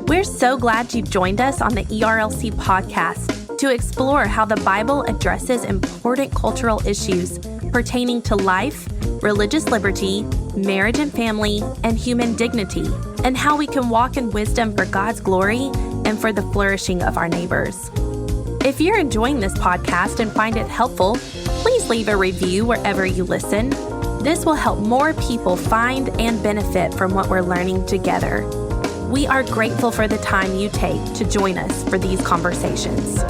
We're so glad you've joined us on the ERLC podcast to explore how the Bible addresses important cultural issues pertaining to life, religious liberty, marriage and family, and human dignity, and how we can walk in wisdom for God's glory and for the flourishing of our neighbors. If you're enjoying this podcast and find it helpful, please leave a review wherever you listen. This will help more people find and benefit from what we're learning together. We are grateful for the time you take to join us for these conversations.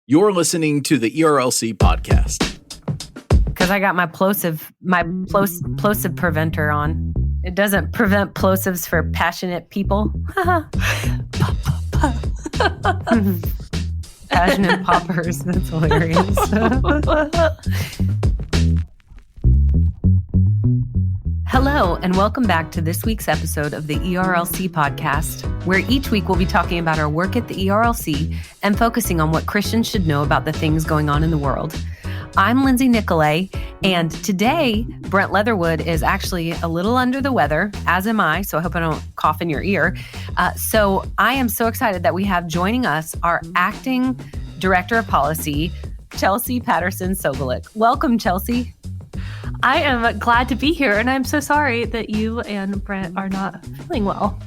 You're listening to the ERLC podcast. Because I got my plosive preventer on. It doesn't prevent plosives for passionate people. Passionate poppers. That's hilarious. Hello, and welcome back to this week's episode of the ERLC podcast, where each week we'll be talking about our work at the ERLC and focusing on what Christians should know about the things going on in the world. I'm Lindsay Nicolay, and today Brent Leatherwood is actually a little under the weather, as am I, so I hope I don't cough in your ear. So I am so excited that we have joining us our acting director of policy, Chelsea Sobolik. Welcome, Chelsea. I am glad to be here, and I'm so sorry that you and Brent are not feeling well.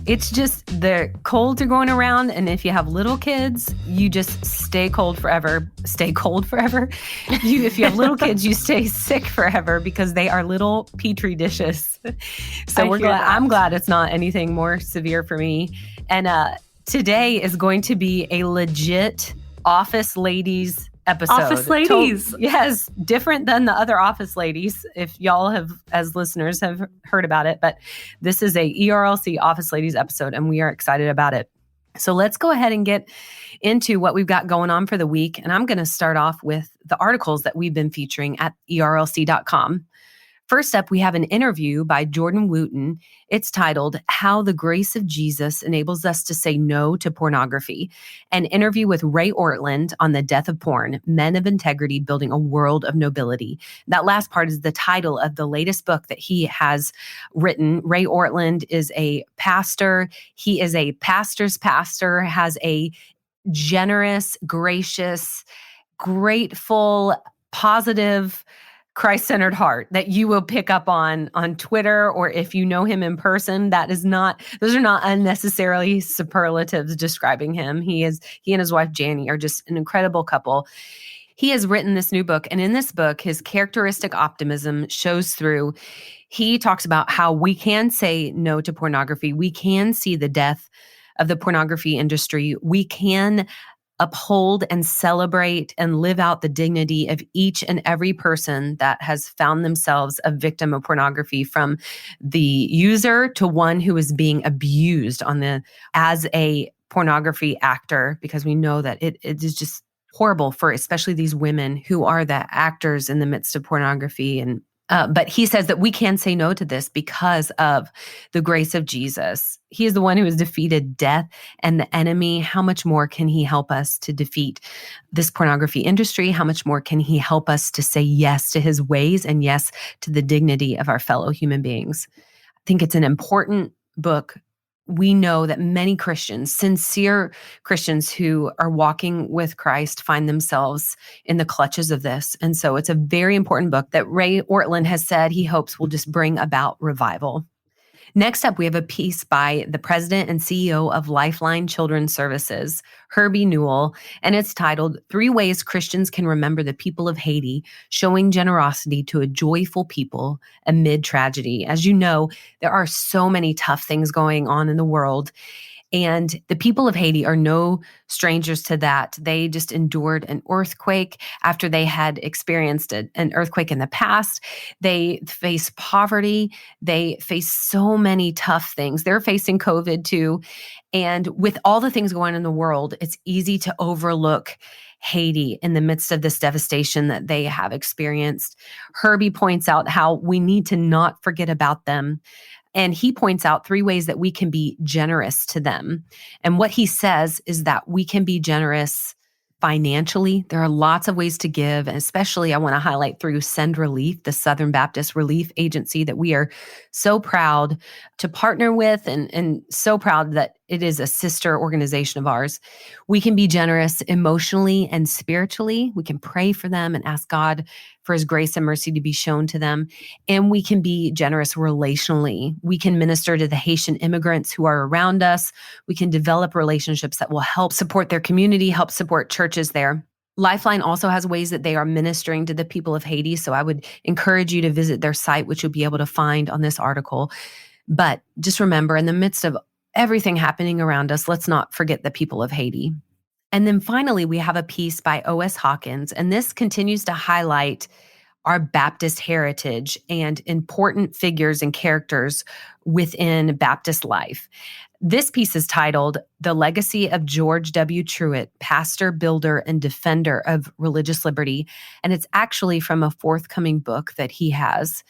It's just the colds are going around, and if you have little kids, you just stay cold forever. Stay cold forever. If you have little kids, you stay sick forever because they are little petri dishes. So I'm glad it's not anything more severe for me. And today is going to be a legit Office Ladies episode. Office Ladies. Yes, different than the other Office Ladies, if y'all have, as listeners, have heard about it. But this is a ERLC Office Ladies episode, and we are excited about it. So let's go ahead and get into what we've got going on for the week. And I'm going to start off with the articles that we've been featuring at ERLC.com. First up, we have an interview by Jordan Wootten. It's titled, How the Grace of Jesus Enables Us to Say No to Pornography. An interview with Ray Ortlund on the death of porn, Men of Integrity Building a World of Nobility. That last part is the title of the latest book that he has written. Ray Ortlund is a pastor. He is a pastor's pastor, has a generous, gracious, grateful, positive, Christ-centered heart that you will pick up on Twitter, or if you know him in person. Those are not unnecessarily superlatives describing him. He and his wife Janie are just an incredible couple. He has written this new book, and in this book, his characteristic optimism shows through. He talks about how we can say no to pornography. We can see the death of the pornography industry. We can uphold and celebrate and live out the dignity of each and every person that has found themselves a victim of pornography, from the user to one who is being abused as a pornography actor, because we know that it is just horrible for especially these women who are the actors in the midst of pornography. And but he says that we can say no to this because of the grace of Jesus. He is the one who has defeated death and the enemy. How much more can he help us to defeat this pornography industry? How much more can he help us to say yes to his ways and yes to the dignity of our fellow human beings? I think it's an important book. We know that many Christians, sincere Christians who are walking with Christ, find themselves in the clutches of this. And so it's a very important book that Ray Ortlund has said he hopes will just bring about revival. Next up, we have a piece by the president and CEO of Lifeline Children's Services, Herbie Newell, and it's titled, 3 Ways Christians Can Remember the People of Haiti, Showing Generosity to a Joyful People Amid Tragedy. As you know, there are so many tough things going on in the world, and the people of Haiti are no strangers to that. They just endured an earthquake after they had experienced an earthquake in the past. They face poverty. They face so many tough things. They're facing COVID too. And with all the things going on in the world, it's easy to overlook Haiti in the midst of this devastation that they have experienced. Herbie points out how we need to not forget about them. And he points out 3 ways that we can be generous to them. And what he says is that we can be generous financially. There are lots of ways to give, and especially I want to highlight through Send Relief, the Southern Baptist Relief Agency that we are so proud to partner with and so proud that it is a sister organization of ours. We can be generous emotionally and spiritually. We can pray for them and ask God for his grace and mercy to be shown to them. And we can be generous relationally. We can minister to the Haitian immigrants who are around us. We can develop relationships that will help support their community, help support churches there. Lifeline also has ways that they are ministering to the people of Haiti. So I would encourage you to visit their site, which you'll be able to find on this article. But just remember, in the midst of everything happening around us, let's not forget the people of Haiti. And then finally, we have a piece by O.S. Hawkins, and this continues to highlight our Baptist heritage and important figures and characters within Baptist life. This piece is titled The Legacy of George W. Truett, Pastor, Builder, and Defender of Religious Liberty. And it's actually from a forthcoming book that he has.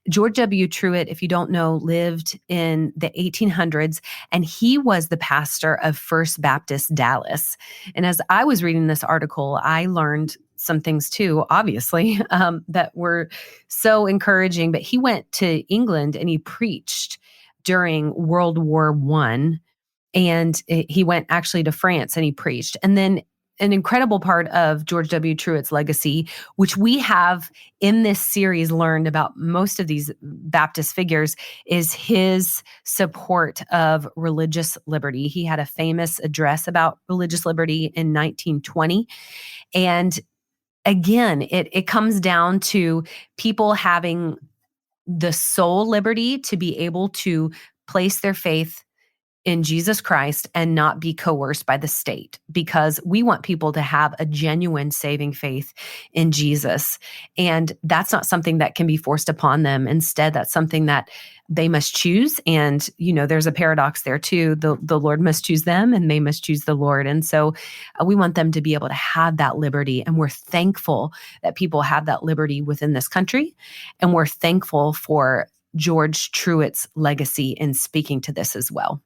George W. Truett, if you don't know, lived in the 1800s, and he was the pastor of First Baptist Dallas. And as I was reading this article, I learned some things too, obviously, that were so encouraging. But he went to England and he preached during World War I, and he went actually to France and he preached. And then an incredible part of George W. Truett's legacy, which we have in this series learned about most of these Baptist figures, is his support of religious liberty. He had a famous address about religious liberty in 1920. And again, it comes down to people having the soul liberty to be able to place their faith in Jesus Christ and not be coerced by the state, because we want people to have a genuine saving faith in Jesus. And that's not something that can be forced upon them. Instead, that's something that they must choose. And, there's a paradox there too. The Lord must choose them and they must choose the Lord. And so we want them to be able to have that liberty. And we're thankful that people have that liberty within this country. And we're thankful for George Truett's legacy in speaking to this as well.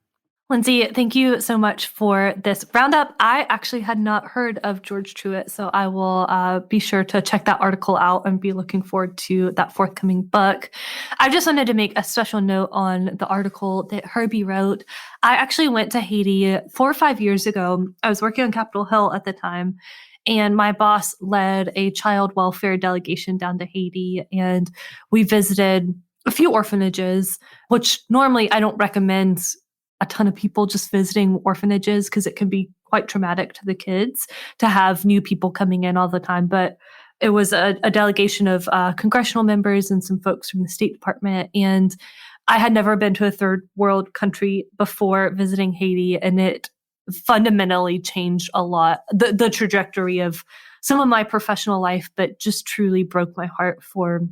Lindsay, thank you so much for this roundup. I actually had not heard of George Truett, so I will be sure to check that article out and be looking forward to that forthcoming book. I just wanted to make a special note on the article that Herbie wrote. I actually went to Haiti 4 or 5 years ago. I was working on Capitol Hill at the time, and my boss led a child welfare delegation down to Haiti, and we visited a few orphanages, which normally I don't recommend a ton of people just visiting orphanages because it can be quite traumatic to the kids to have new people coming in all the time. But it was a delegation of congressional members and some folks from the State Department. And I had never been to a third world country before visiting Haiti, and it fundamentally changed a lot, the trajectory of some of my professional life, but just truly broke my heart for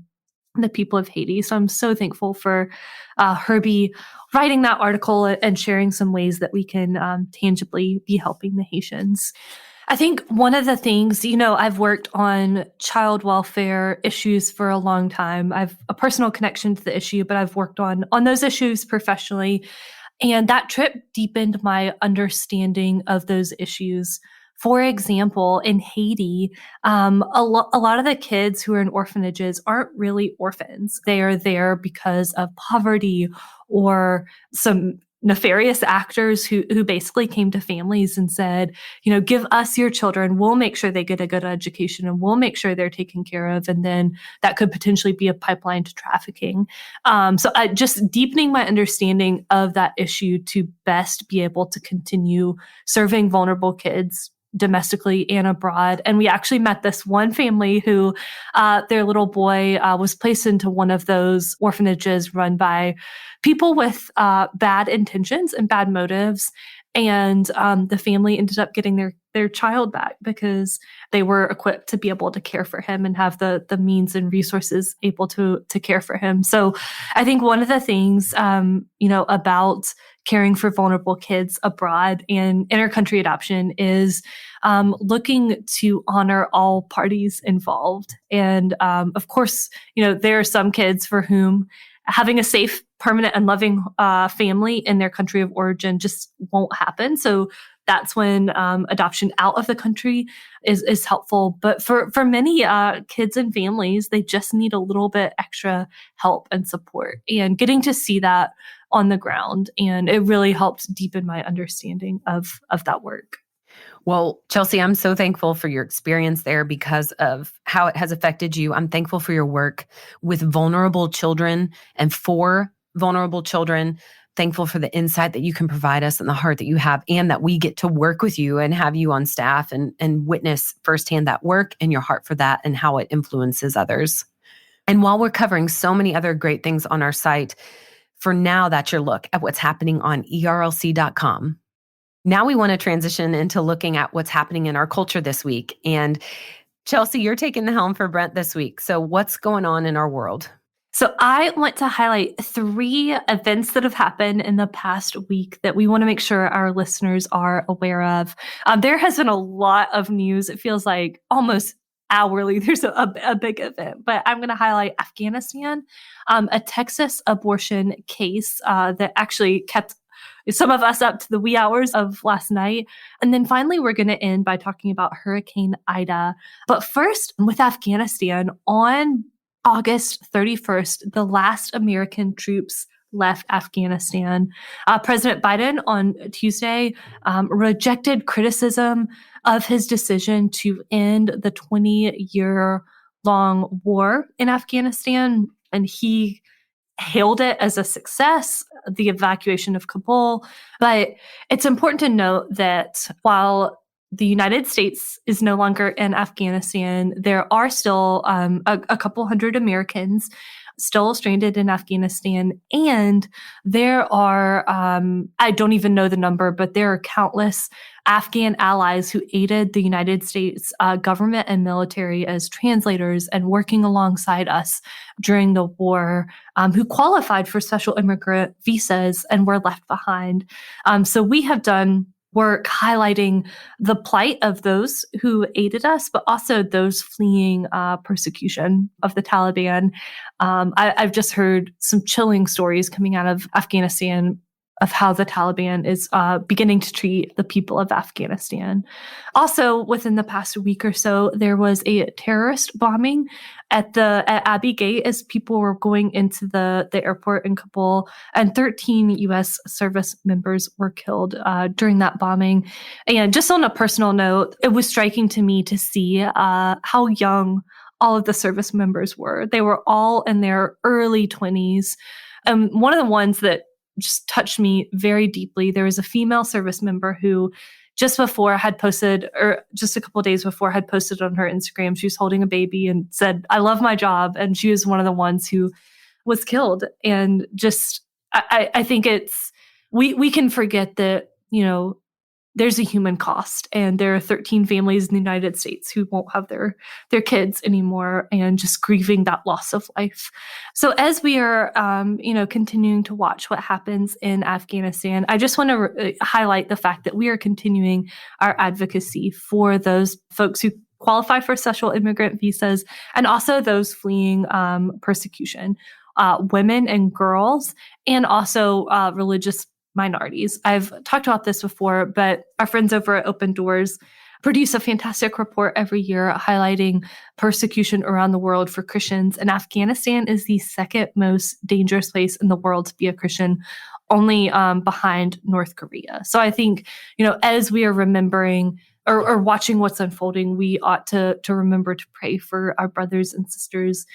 the people of Haiti. So I'm so thankful for Herbie writing that article and sharing some ways that we can tangibly be helping the Haitians. I think one of the things, I've worked on child welfare issues for a long time. I've a personal connection to the issue, but I've worked on those issues professionally. And that trip deepened my understanding of those issues. For example, in Haiti, a lot of the kids who are in orphanages aren't really orphans. They are there because of poverty or some nefarious actors who basically came to families and said, give us your children. We'll make sure they get a good education and we'll make sure they're taken care of. And then that could potentially be a pipeline to trafficking. So just deepening my understanding of that issue to best be able to continue serving vulnerable kids domestically and abroad. And we actually met this one family who their little boy was placed into one of those orphanages run by people with bad intentions and bad motives. And the family ended up getting their child back because they were equipped to be able to care for him and have the means and resources able to care for him. So I think one of the things, about caring for vulnerable kids abroad and intercountry adoption is looking to honor all parties involved. And of course, there are some kids for whom having a safe, permanent, and loving family in their country of origin just won't happen. So that's when adoption out of the country is helpful. But for many kids and families, they just need a little bit extra help and support, and getting to see that on the ground. And it really helped deepen my understanding of that work. Well, Chelsea, I'm so thankful for your experience there because of how it has affected you. I'm thankful for your work with vulnerable children and for vulnerable children. Thankful for the insight that you can provide us and the heart that you have, and that we get to work with you and have you on staff and witness firsthand that work and your heart for that and how it influences others. And while we're covering so many other great things on our site, for now, that's your look at what's happening on ERLC.com. Now we want to transition into looking at what's happening in our culture this week. And Chelsea, you're taking the helm for Brent this week. So what's going on in our world? So I want to highlight 3 events that have happened in the past week that we want to make sure our listeners are aware of. There has been a lot of news. It feels like almost hourly there's a big event, but I'm going to highlight Afghanistan, a Texas abortion case that actually kept some of us up to the wee hours of last night. And then finally, we're going to end by talking about Hurricane Ida. But first, with Afghanistan, on August 31st, the last American troops left Afghanistan. President Biden on Tuesday rejected criticism of his decision to end the 20-year-long war in Afghanistan, and he hailed it as a success, the evacuation of Kabul. But it's important to note that while the United States is no longer in Afghanistan, there are still a couple hundred Americans still stranded in Afghanistan. And there are, I don't even know the number, but there are countless Afghan allies who aided the United States government and military as translators and working alongside us during the war, who qualified for special immigrant visas and were left behind. So we have done work highlighting the plight of those who aided us, but also those fleeing persecution of the Taliban. I've just heard some chilling stories coming out of Afghanistan of how the Taliban is beginning to treat the people of Afghanistan. Also, within the past week or so, there was a terrorist bombing at Abbey Gate as people were going into the airport in Kabul, and 13 U.S. service members were killed during that bombing. And just on a personal note, it was striking to me to see how young all of the service members were. They were all in their early 20s. One of the ones that just touched me very deeply, there was a female service member who just before had posted, or just a couple of days before had posted on her Instagram, she was holding a baby and said, "I love my job." And she was one of the ones who was killed. And just, I think we can forget that, there's a human cost, and there are 13 families in the United States who won't have their kids anymore, and just grieving that loss of life. So as we are, continuing to watch what happens in Afghanistan, I just want to highlight the fact that we are continuing our advocacy for those folks who qualify for special immigrant visas, and also those fleeing persecution, women and girls, and also religious minorities. I've talked about this before, but our friends over at Open Doors produce a fantastic report every year highlighting persecution around the world for Christians. And Afghanistan is the second most dangerous place in the world to be a Christian, only behind North Korea. So I think, as we are remembering or watching what's unfolding, we ought to remember to pray for our brothers and sisters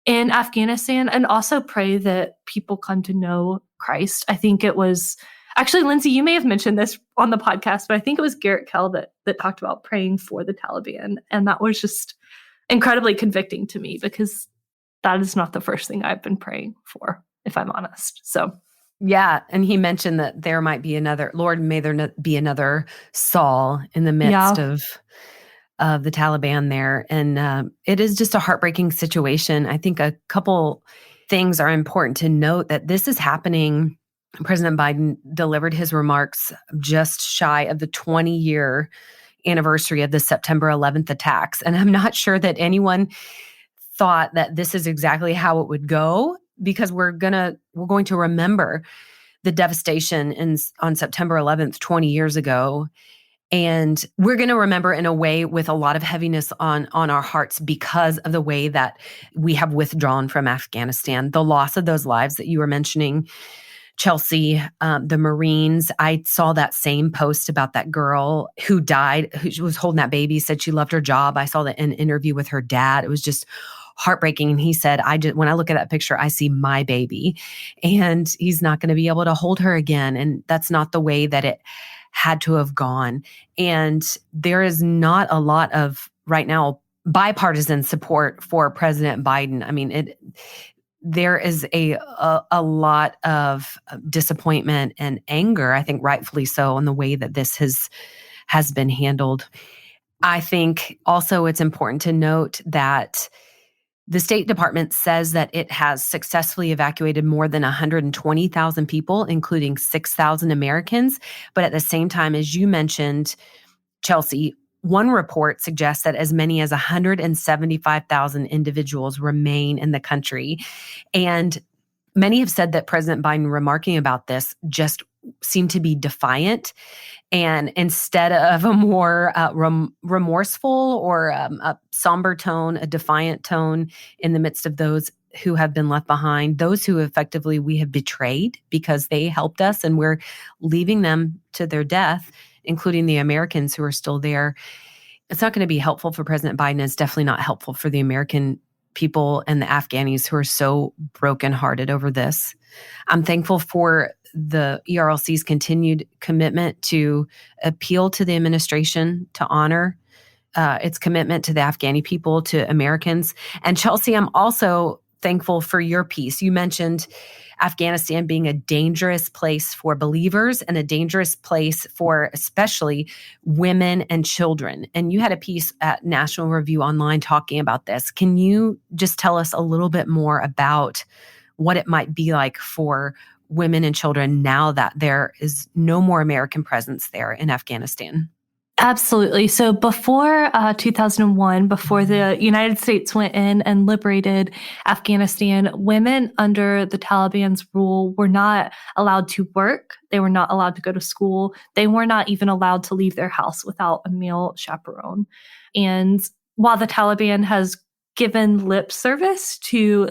in Afghanistan, and also pray that people come to know Christ. I think it was actually, Lindsay, you may have mentioned this on the podcast, but I think it was Garrett Kell that talked about praying for the Taliban. And that was just incredibly convicting to me, because that is not the first thing I've been praying for, if I'm honest. So, yeah. And he mentioned that there might be another, Lord, may there be another Saul in the midst of the Taliban there. And it is just a heartbreaking situation. I think a couple things are important to note, that this is happening. President Biden delivered his remarks just shy of the 20-year anniversary of the September 11th attacks. And I'm not sure that anyone thought that this is exactly how it would go. because we're going to remember the devastation on September 11th, 20 years ago. And we're going to remember in a way with a lot of heaviness on our hearts because of the way that we have withdrawn from Afghanistan, the loss of those lives that you were mentioning, Chelsea, the Marines. I saw that same post about that girl who died, who was holding that baby, said she loved her job. I saw an interview with her dad. It was just heartbreaking. And he said, when I look at that picture, I see my baby, and he's not going to be able to hold her again. And that's not the way that it had to have gone. And there is not a lot of, right now, bipartisan support for President Biden. I mean, there is a lot of disappointment and anger, I think rightfully so, in the way that this has been handled. I think also it's important to note that the State Department says that it has successfully evacuated more than 120,000 people, including 6,000 Americans. But at the same time, as you mentioned, Chelsea, one report suggests that as many as 175,000 individuals remain in the country. And many have said that President Biden remarking about this just seemed to be defiant. And instead of a more remorseful or a somber tone, a defiant tone in the midst of those who have been left behind, those who effectively we have betrayed because they helped us and we're leaving them to their death, including the Americans who are still there. It's not going to be helpful for President Biden. It's definitely not helpful for the American people and the Afghanis who are so brokenhearted over this. I'm thankful for the ERLC's continued commitment to appeal to the administration to honor its commitment to the Afghani people, to Americans. And Chelsea, I'm also thankful for your piece. You mentioned Afghanistan being a dangerous place for believers and a dangerous place for especially women and children. And you had a piece at National Review Online talking about this. Can you just tell us a little bit more about what it might be like for women and children now that there is no more American presence there in Afghanistan? Absolutely. So before 2001, before the United States went in and liberated Afghanistan, women under the Taliban's rule were not allowed to work. They were not allowed to go to school. They were not even allowed to leave their house without a male chaperone. And while the Taliban has given lip service to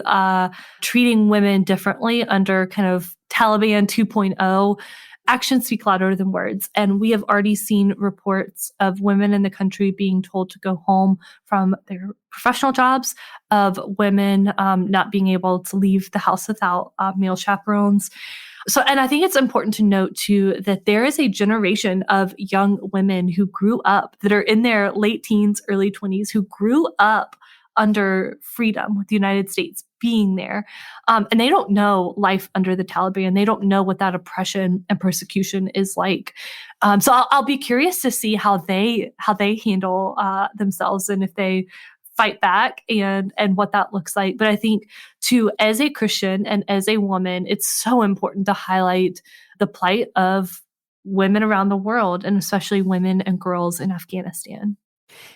treating women differently under kind of Taliban 2.0, actions speak louder than words. And we have already seen reports of women in the country being told to go home from their professional jobs, of women not being able to leave the house without male chaperones. So, and I think it's important to note too, that there is a generation of young women who grew up, that are in their late teens, early 20s, who grew up under freedom with the United States being there. And they don't know life under the Taliban. They don't know what that oppression and persecution is like. So I'll be curious to see how they handle themselves and if they fight back and what that looks like. But I think too, as a Christian and as a woman, it's so important to highlight the plight of women around the world, and especially women and girls in Afghanistan.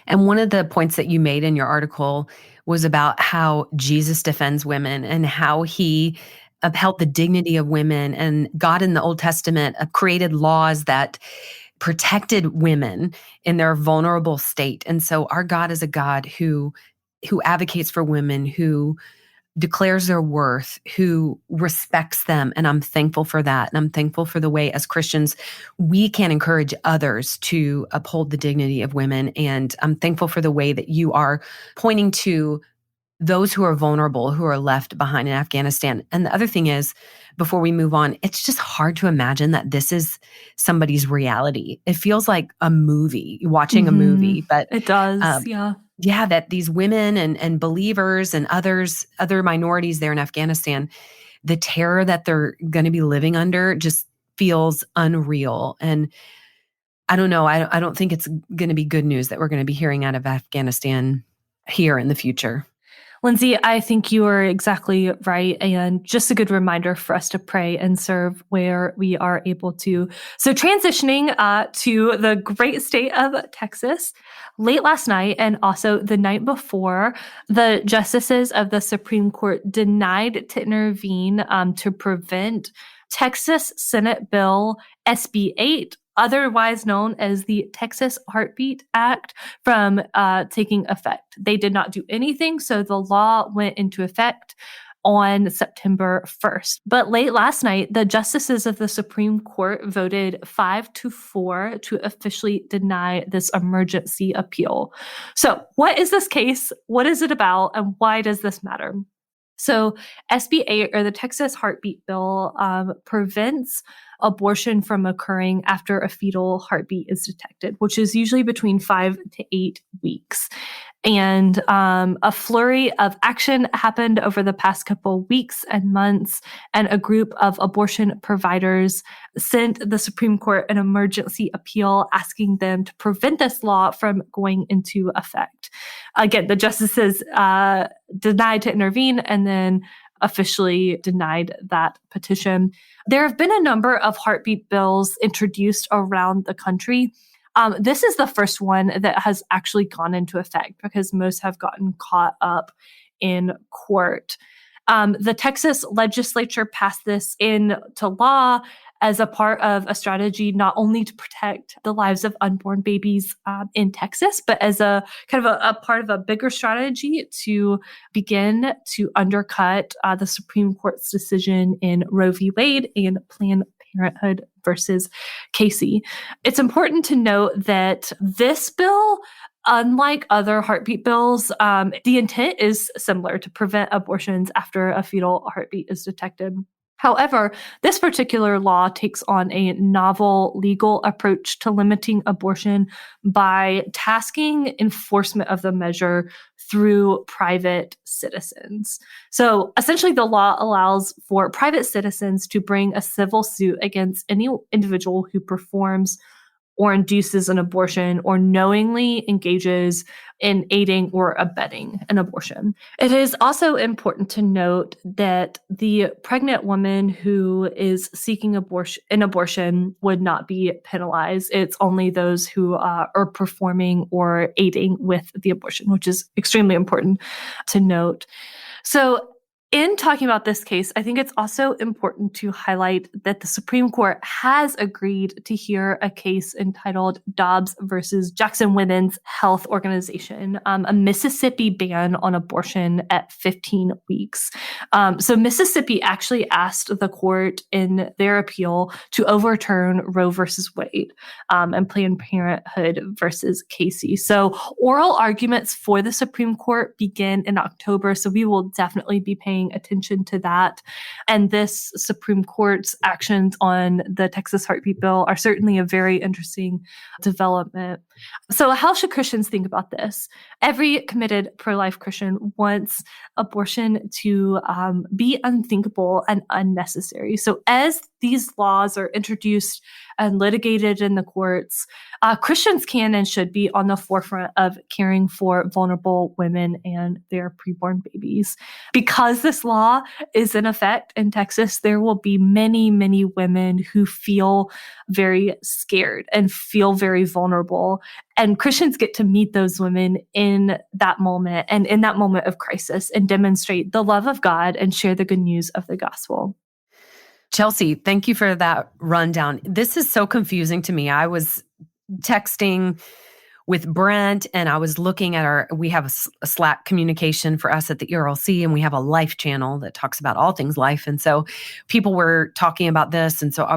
And one of the points that you made in your article was about how Jesus defends women and how he upheld the dignity of women. And God in the Old Testament created laws that protected women in their vulnerable state. And so our God is a God who advocates for women, who declares their worth, who respects them. And I'm thankful for that. And I'm thankful for the way as Christians, we can encourage others to uphold the dignity of women. And I'm thankful for the way that you are pointing to those who are vulnerable, who are left behind in Afghanistan. And the other thing is, before we move on, it's just hard to imagine that this is somebody's reality. It feels like a movie, watching a movie, but it does. Yeah. Yeah, that these women and believers and other minorities there in Afghanistan, the terror that they're going to be living under just feels unreal. And I don't know, I don't think it's going to be good news that we're going to be hearing out of Afghanistan here in the future. Lindsay, I think you are exactly right. And just a good reminder for us to pray and serve where we are able to. So transitioning to the great state of Texas, late last night and also the night before, the justices of the Supreme Court denied to intervene to prevent Texas Senate Bill SB 8, otherwise known as the Texas Heartbeat Act, from taking effect. They did not do anything, so the law went into effect on September 1st. But late last night, the justices of the Supreme Court voted 5-4 to officially deny this emergency appeal. So what is this case? What is it about? And why does this matter? So SB 8, or the Texas Heartbeat Bill, prevents abortion from occurring after a fetal heartbeat is detected, which is usually between 5 to 8 weeks. And a flurry of action happened over the past couple weeks and months, and a group of abortion providers sent the Supreme Court an emergency appeal asking them to prevent this law from going into effect. Again, the justices denied to intervene and then officially denied that petition. There have been a number of heartbeat bills introduced around the country. This is the first one that has actually gone into effect because most have gotten caught up in court. The Texas legislature passed this into law as a part of a strategy not only to protect the lives of unborn babies in Texas, but as a kind of a part of a bigger strategy to begin to undercut the Supreme Court's decision in Roe v. Wade and Planned Parenthood versus Casey. It's important to note that this bill, unlike other heartbeat bills, the intent is similar to prevent abortions after a fetal heartbeat is detected. However, this particular law takes on a novel legal approach to limiting abortion by tasking enforcement of the measure through private citizens. So essentially, the law allows for private citizens to bring a civil suit against any individual who performs or induces an abortion or knowingly engages in aiding or abetting an abortion. It is also important to note that the pregnant woman who is seeking an abortion would not be penalized. It's only those who are performing or aiding with the abortion, which is extremely important to note. So in talking about this case, I think it's also important to highlight that the Supreme Court has agreed to hear a case entitled Dobbs versus Jackson Women's Health Organization, a Mississippi ban on abortion at 15 weeks. So Mississippi actually asked the court in their appeal to overturn Roe versus Wade and Planned Parenthood versus Casey. So oral arguments for the Supreme Court begin in October, so we will definitely be paying attention to that. And this Supreme Court's actions on the Texas Heartbeat Bill are certainly a very interesting development. So how should Christians think about this? Every committed pro-life Christian wants abortion to be unthinkable and unnecessary. So as these laws are introduced and litigated in the courts, Christians can and should be on the forefront of caring for vulnerable women and their preborn babies. Because this law is in effect in Texas, there will be many, many women who feel very scared and feel very vulnerable. And Christians get to meet those women in that moment and in that moment of crisis and demonstrate the love of God and share the good news of the gospel. Chelsea, thank you for that rundown. This is so confusing to me. I was texting with Brent and I was looking at we have a Slack communication for us at the ERLC, and we have a life channel that talks about all things life. And so people were talking about this. And so I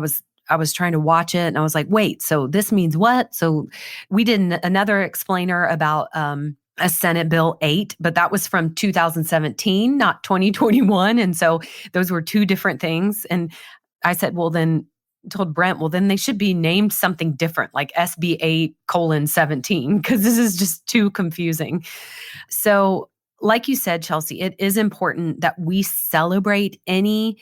was trying to watch it and I was like, wait, so this means what? So we did another explainer about a Senate Bill 8, but that was from 2017, not 2021. And so those were two different things. And I said, told Brent, then they should be named something different, like SB 8:17, because this is just too confusing. So like you said, Chelsea, it is important that we celebrate any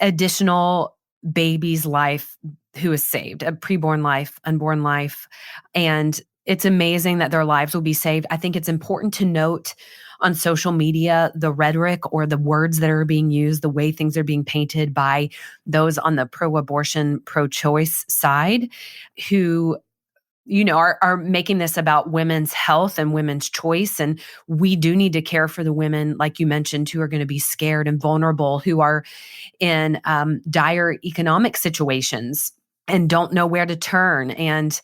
additional baby's life who is saved, a preborn life, unborn life. And it's amazing that their lives will be saved. I think it's important to note on social media, the rhetoric or the words that are being used, the way things are being painted by those on the pro-abortion, pro-choice side who are making this about women's health and women's choice. And we do need to care for the women, like you mentioned, who are going to be scared and vulnerable, who are in dire economic situations and don't know where to turn and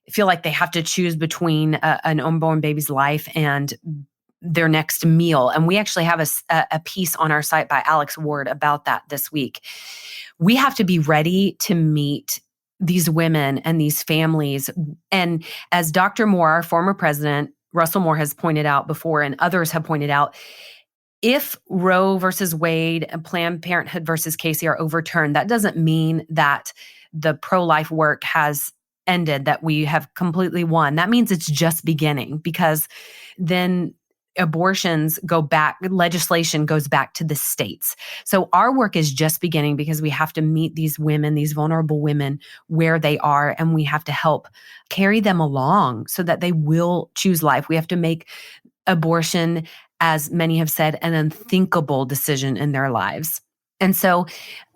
feel like they have to choose between an unborn baby's life and their next meal. And we actually have a piece on our site by Alex Ward about that this week. We have to be ready to meet these women and these families. And as Dr. Moore, our former president, Russell Moore, has pointed out before, and others have pointed out, if Roe versus Wade and Planned Parenthood versus Casey are overturned, that doesn't mean that the pro-life work has ended, that we have completely won. That means it's just beginning, because then abortions go back, legislation goes back to the states. So our work is just beginning, because we have to meet these women, these vulnerable women, where they are, and we have to help carry them along so that they will choose life. We have to make abortion, as many have said, an unthinkable decision in their lives. And so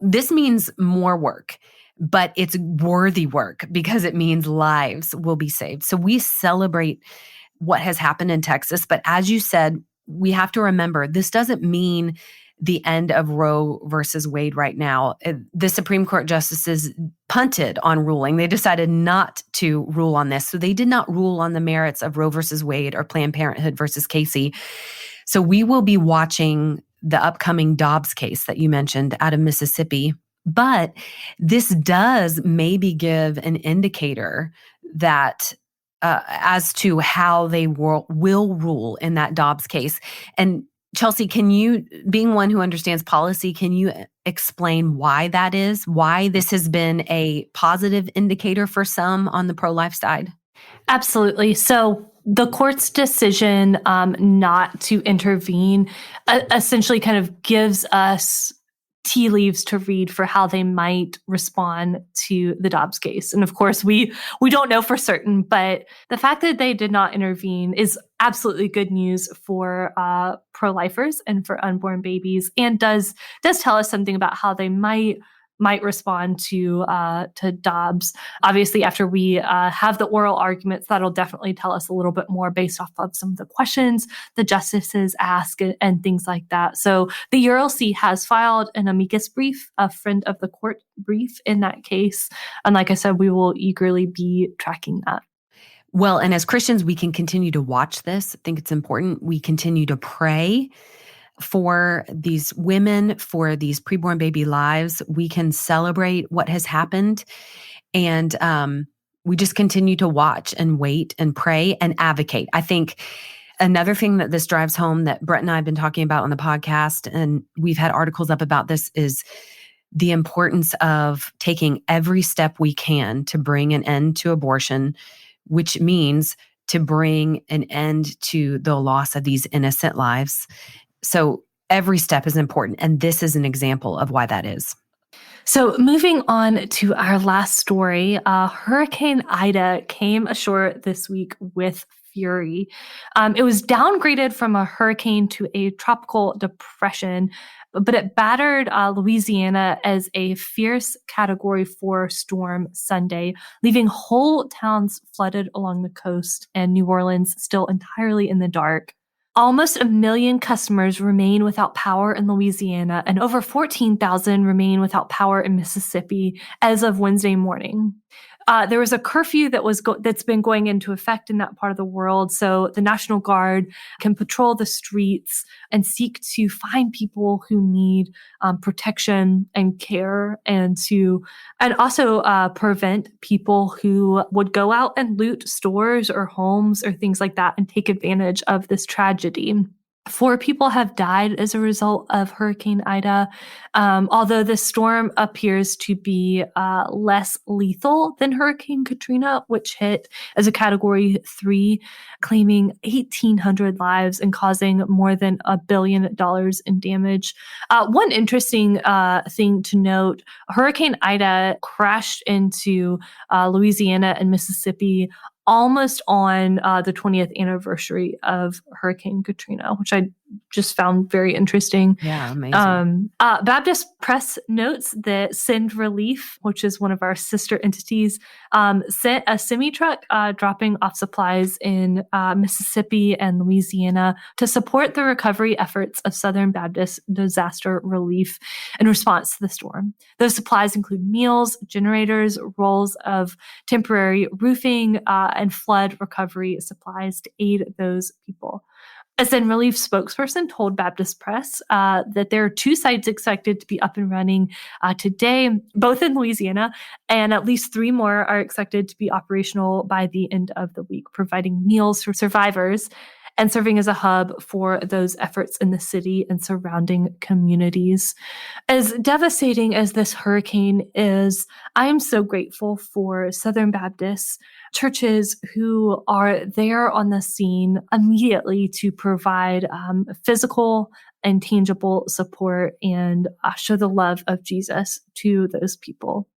this means more work, but it's worthy work because it means lives will be saved. So we celebrate what has happened in Texas. But as you said, we have to remember this doesn't mean the end of Roe versus Wade right now. The Supreme Court justices punted on ruling. They decided not to rule on this. So they did not rule on the merits of Roe versus Wade or Planned Parenthood versus Casey. So we will be watching the upcoming Dobbs case that you mentioned out of Mississippi. But this does maybe give an indicator that as to how they will rule in that Dobbs case. And Chelsea, can you, being one who understands policy, can you explain why that is, why this has been a positive indicator for some on the pro-life side? Absolutely. So the court's decision not to intervene essentially kind of gives us tea leaves to read for how they might respond to the Dobbs case. And of course, we don't know for certain, but the fact that they did not intervene is absolutely good news for pro-lifers and for unborn babies, and does tell us something about how they might respond to Dobbs. Obviously, after we have the oral arguments, that'll definitely tell us a little bit more based off of some of the questions the justices ask and things like that. So the ERLC has filed an amicus brief, a friend of the court brief in that case. And like I said, we will eagerly be tracking that. Well, and as Christians, we can continue to watch this. I think it's important. We continue to pray for these women, for these preborn baby lives. We can celebrate what has happened. And we just continue to watch and wait and pray and advocate. I think another thing that this drives home that Brett and I have been talking about on the podcast, and we've had articles up about this, is the importance of taking every step we can to bring an end to abortion, which means to bring an end to the loss of these innocent lives. So every step is important. And this is an example of why that is. So moving on to our last story, Hurricane Ida came ashore this week with fury. It was downgraded from a hurricane to a tropical depression, but it battered Louisiana as a fierce Category 4 storm Sunday, leaving whole towns flooded along the coast and New Orleans still entirely in the dark. Almost 1 million customers remain without power in Louisiana, and over 14,000 remain without power in Mississippi as of Wednesday morning. There was a curfew that's been going into effect in that part of the world, so the National Guard can patrol the streets and seek to find people who need protection and care, and also prevent people who would go out and loot stores or homes or things like that and take advantage of this tragedy. 4 people have died as a result of Hurricane Ida, although the storm appears to be less lethal than Hurricane Katrina, which hit as a Category 3, claiming 1,800 lives and causing more than $1 billion in damage. One interesting thing to note, Hurricane Ida crashed into Louisiana and Mississippi almost on the 20th anniversary of Hurricane Katrina, which I just found very interesting. Yeah, amazing. Baptist Press notes that Send Relief, which is one of our sister entities, sent a semi-truck dropping off supplies in Mississippi and Louisiana to support the recovery efforts of Southern Baptist disaster relief in response to the storm. Those supplies include meals, generators, rolls of temporary roofing, and flood recovery supplies to aid those people. A Send Relief spokesperson told Baptist Press that there are 2 sites expected to be up and running today, both in Louisiana, and at least 3 more are expected to be operational by the end of the week, providing meals for survivors and serving as a hub for those efforts in the city and surrounding communities. As devastating as this hurricane is, I am so grateful for Southern Baptist churches who are there on the scene immediately to provide physical and tangible support and show the love of Jesus to those people.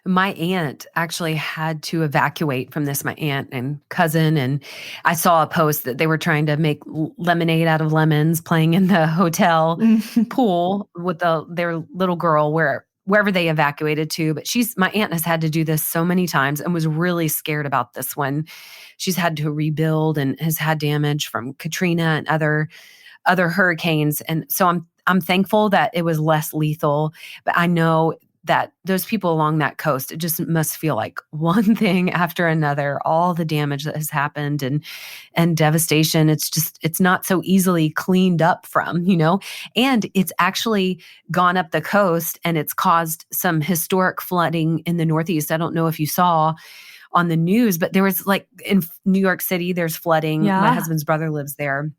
My aunt actually had to evacuate from this, my aunt and cousin. And I saw a post that they were trying to make lemonade out of lemons, playing in the hotel pool with their little girl wherever they evacuated to. But my aunt has had to do this so many times and was really scared about this one. She's had to rebuild and has had damage from Katrina and other hurricanes. And so I'm thankful that it was less lethal, but I know that those people along that coast, it just must feel like one thing after another, all the damage that has happened and devastation. It's not so easily cleaned up from, and it's actually gone up the coast and it's caused some historic flooding in the Northeast. I don't know if you saw on the news, but there was in New York City, there's flooding. Yeah. My husband's brother lives there.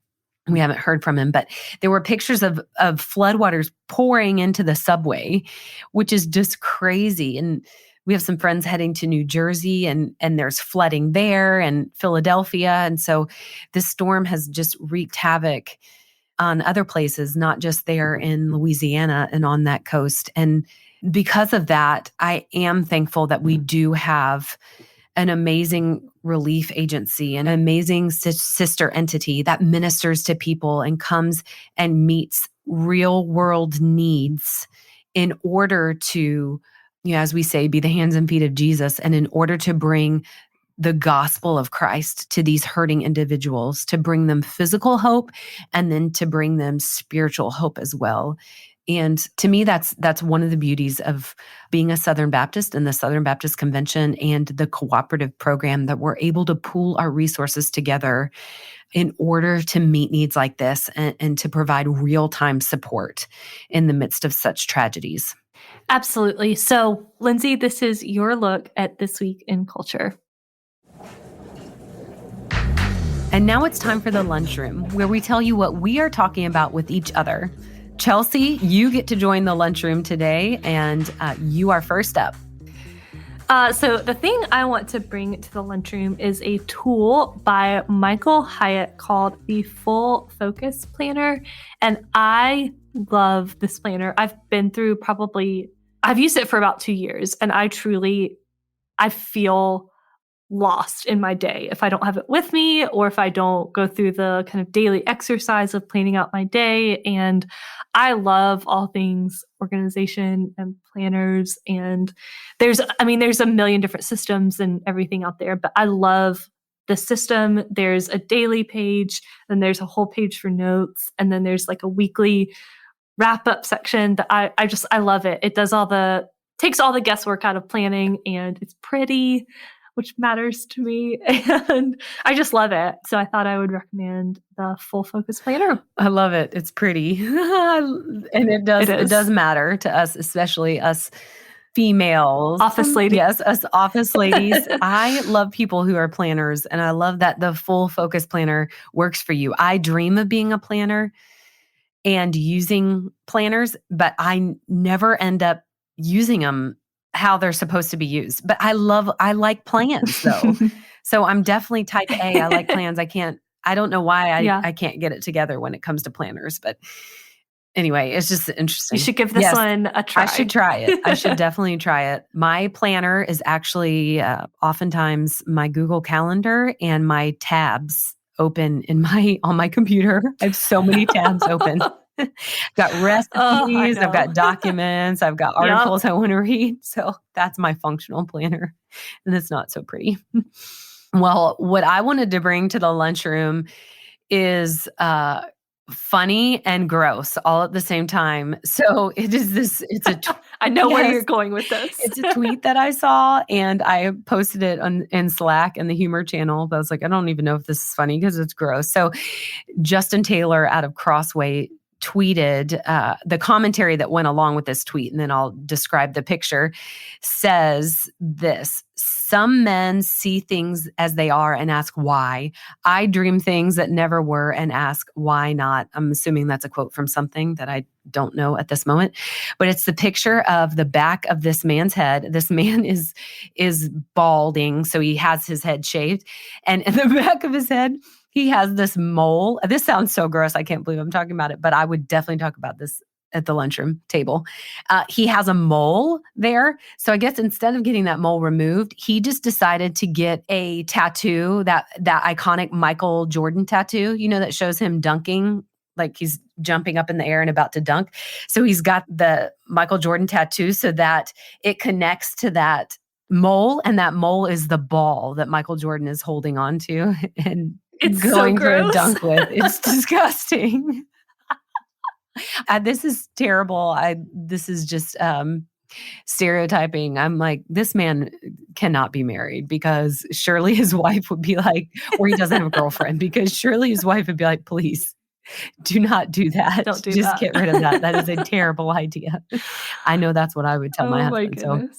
We haven't heard from him, but there were pictures of floodwaters pouring into the subway, which is just crazy. And we have some friends heading to New Jersey and there's flooding there and Philadelphia. And so this storm has just wreaked havoc on other places, not just there in Louisiana and on that coast. And because of that, I am thankful that we do have an amazing relief agency, an amazing sister entity that ministers to people and comes and meets real world needs in order to, as we say, be the hands and feet of Jesus, and in order to bring the gospel of Christ to these hurting individuals, to bring them physical hope and then to bring them spiritual hope as well. And to me, that's one of the beauties of being a Southern Baptist and the Southern Baptist Convention and the cooperative program, that we're able to pool our resources together in order to meet needs like this and to provide real-time support in the midst of such tragedies. Absolutely. So, Lindsay, this is your look at This Week in Culture. And now it's time for the Lunchroom, where we tell you what we are talking about with each other. Chelsea, you get to join the Lunchroom today, and you are first up. So the thing I want to bring to the Lunchroom is a tool by Michael Hyatt called the Full Focus Planner. And I love this planner. I've used it for about 2 years, and I feel lost in my day if I don't have it with me, or if I don't go through the kind of daily exercise of planning out my day. And I love all things organization and planners. And there's a million different systems and everything out there, but I love the system. There's a daily page, and there's a whole page for notes. And then there's like a weekly wrap up section that I love it. It takes all the guesswork out of planning, and it's pretty, which matters to me, and I just love it. So I thought I would recommend the Full Focus Planner. I love it. It's pretty. And it does matter to us, especially us females. Office ladies. Yes, us office ladies. I love people who are planners, and I love that the Full Focus Planner works for you. I dream of being a planner and using planners, but I never end up using them how they're supposed to be used. But I like plans though. So I'm definitely type A. I like plans. I don't know why I can't get it together when it comes to planners, but Anyway, it's just interesting. You should give this one a try. I should try it. I should definitely try it. My planner is actually oftentimes my Google Calendar and my tabs open on my computer. I have so many tabs open. I've got recipes, I've got documents, I've got articles I want to read. So that's my functional planner. And it's not so pretty. Well, what I wanted to bring to the lunchroom is funny and gross all at the same time. So it's a I know where you're going with this. It's a tweet that I saw and I posted it in Slack and the humor channel. But I was like, I don't even know if this is funny because it's gross. So Justin Taylor out of Crossway tweeted the commentary that went along with this tweet, and then I'll describe the picture, says this: some men see things as they are and ask why. I dream things that never were and ask why not. I'm assuming that's a quote from something that I don't know at this moment, but it's the picture of the back of this man's head. This man is balding, so he has his head shaved, and in the back of his head, he has this mole. This sounds so gross. I can't believe I'm talking about it, but I would definitely talk about this at the lunchroom table. He has a mole there. So I guess instead of getting that mole removed, he just decided to get a tattoo, that iconic Michael Jordan tattoo, that shows him dunking, like he's jumping up in the air and about to dunk. So he's got the Michael Jordan tattoo so that it connects to that mole, and that mole is the ball that Michael Jordan is holding on to and it's going so for a gross. dunk with. It's disgusting. This is terrible. This is just stereotyping. I'm like, this man cannot be married because surely his wife would be like, or he doesn't have a girlfriend, because surely his wife would be like, please do not do that. Don't do just that. get rid of that. That is a terrible idea. I know that's what I would tell my husband.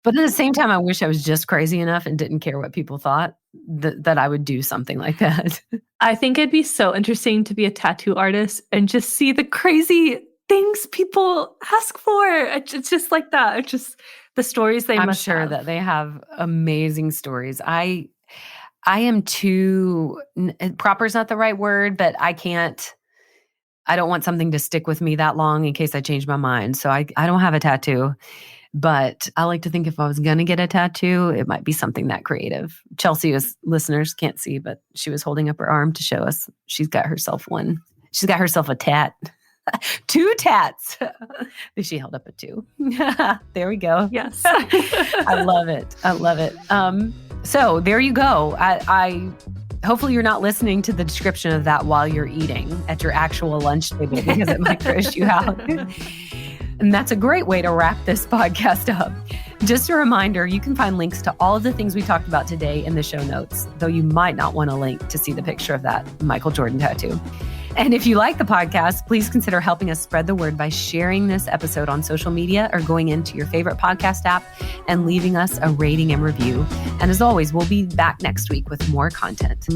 But at the same time, I wish I was just crazy enough and didn't care what people thought that I would do something like that. I think it'd be so interesting to be a tattoo artist and just see the crazy things people ask for. It's just like that. It's just the stories they I'm must sure have. that they have amazing stories. I am too, proper is not the right word, but I don't want something to stick with me that long in case I change my mind. So I don't have a tattoo. But I like to think if I was going to get a tattoo, it might be something that creative. Chelsea, as listeners can't see, but she was holding up her arm to show us. She's got herself one. She's got herself a tat. 2 tats. She held up a 2. There we go. Yes. I love it. I love it. So there you go. I hopefully you're not listening to the description of that while you're eating at your actual lunch table, because it might gross you out. And that's a great way to wrap this podcast up. Just a reminder, you can find links to all of the things we talked about today in the show notes, though you might not want a link to see the picture of that Michael Jordan tattoo. And if you like the podcast, please consider helping us spread the word by sharing this episode on social media or going into your favorite podcast app and leaving us a rating and review. And as always, we'll be back next week with more content.